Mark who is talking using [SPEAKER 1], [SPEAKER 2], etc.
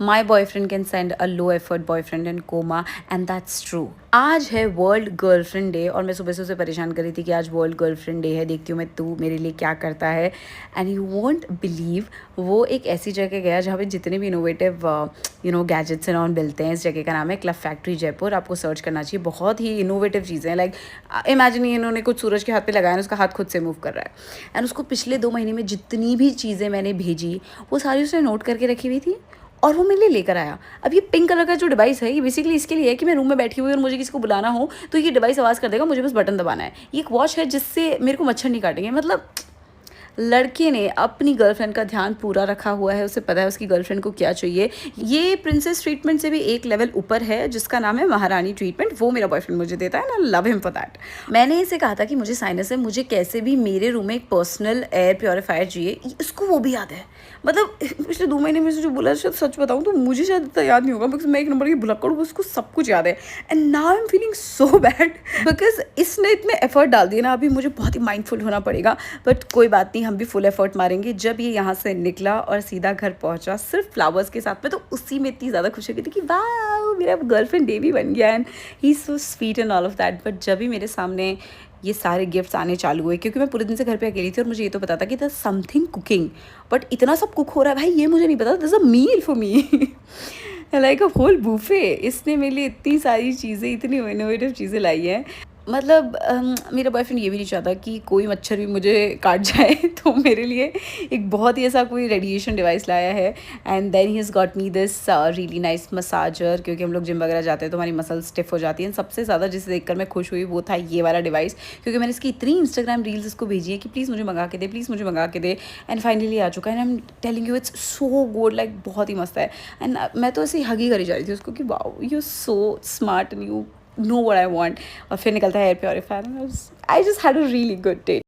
[SPEAKER 1] My boyfriend can send a low effort boyfriend in coma and that's true. आज है world girlfriend day और मैं सुबह से उसे परेशान कर रही थी कि आज वर्ल्ड गर्लफ्रेंड डे है, देखती हूँ मैं तू मेरे लिए क्या करता है। एंड यू वोंट बिलीव, वो एक ऐसी जगह गया जहाँ पे जितने भी इनोवेटिव गैजेट्स एंड ऑन मिलते हैं। इस जगह का नाम है क्लब फैक्ट्री जयपुर, आपको सर्च करना चाहिए। बहुत ही इनोवेटिव चीज़ें हैं। लाइक इमेजिन इन्होंने कुछ सूरज के हाथ पे लगाया है, उसका हाथ खुद से मूव कर रहा है। एंड उसको पिछले 2 महीने में जितनी भी चीज़ें मैंने भेजी वो सारी उसने नोट करके रखी हुई थी और वो मेरे लिए लेकर आया। अब ये पिंक कलर का जो डिवाइस है ये बेसिकली इसके लिए है कि मैं रूम में बैठी हुई और मुझे किसी को बुलाना हो तो ये डिवाइस आवाज़ कर देगा, मुझे बस बटन दबाना है। ये एक वॉच है जिससे मेरे को मच्छर नहीं काटेंगे। मतलब लड़के ने अपनी गर्लफ्रेंड का ध्यान पूरा रखा हुआ है, उसे पता है उसकी गर्लफ्रेंड को क्या चाहिए। ये प्रिंसेस ट्रीटमेंट से भी एक लेवल ऊपर है जिसका नाम है महारानी ट्रीटमेंट। वो मेरा बॉयफ्रेंड मुझे देता है ना, लव हिम फॉर दैट। मैंने इसे कहा था कि मुझे साइनस है, मुझे कैसे भी मेरे रूम में एक पर्सनल एयर प्योरीफायर चाहिए। इसको वो भी याद है। मतलब पिछले 2 महीने में से जो बोला, शायद सच बताऊँ तो मुझे शायद इतना याद नहीं होगा बिकॉज मैं एक नंबर की भुलक्कड़ हूँ, उसको सब कुछ याद है। And now I am feeling so bad because इसने इतने एफर्ट डाल दिए ना, अभी मुझे बहुत ही माइंडफुल होना पड़ेगा। बट कोई बात नहीं, हम भी फुल एफर्ट मारेंगे। जब ये यहाँ से निकला और सीधा घर पहुँचा सिर्फ फ्लावर्स के साथ में, तो उसी में इतनी ज़्यादा खुशी हुई थी कि वाह मेरा गर्लफ्रेंड डे भी बन गया and he so sweet and all of that. But जब भी मेरे सामने ये सारे गिफ्ट्स आने चालू हुए, क्योंकि मैं पूरे दिन से घर पे अकेली थी और मुझे ये तो पता था कि द समथिंग कुकिंग, बट इतना सब कुक हो रहा है भाई ये मुझे नहीं पता। This a meal for me like a whole buffet. इसने मेरे लिए इतनी सारी चीज़ें, इतनी इनोवेटिव चीज़ें लाई हैं। मतलब मेरा बॉयफ्रेंड ये भी नहीं चाहता कि कोई मच्छर भी मुझे काट जाए तो मेरे लिए एक बहुत ही ऐसा कोई रेडिएशन डिवाइस लाया है। And then he has got me this really nice massager, क्योंकि हम लोग जिम वगैरह जाते हैं तो हमारी मसल स्टिफ हो जाती है। सबसे ज़्यादा जिसे देखकर मैं खुश हुई वो था ये वाला डिवाइस, क्योंकि मैंने इसकी इतनी इंस्टाग्राम रील्स इसको भेजी है कि प्लीज़ मुझे मंगा के दे, प्लीज़ मुझे मंगा के दे। एंड फाइनली आ चुका है and I am telling you it's so good, like बहुत ही मस्त है। एंड मैं तो ऐसे ही हगी करी जा रही थी उसको कि wow you so smart and you know what I want। और फिर निकलता है air purifier. I just had a really good day.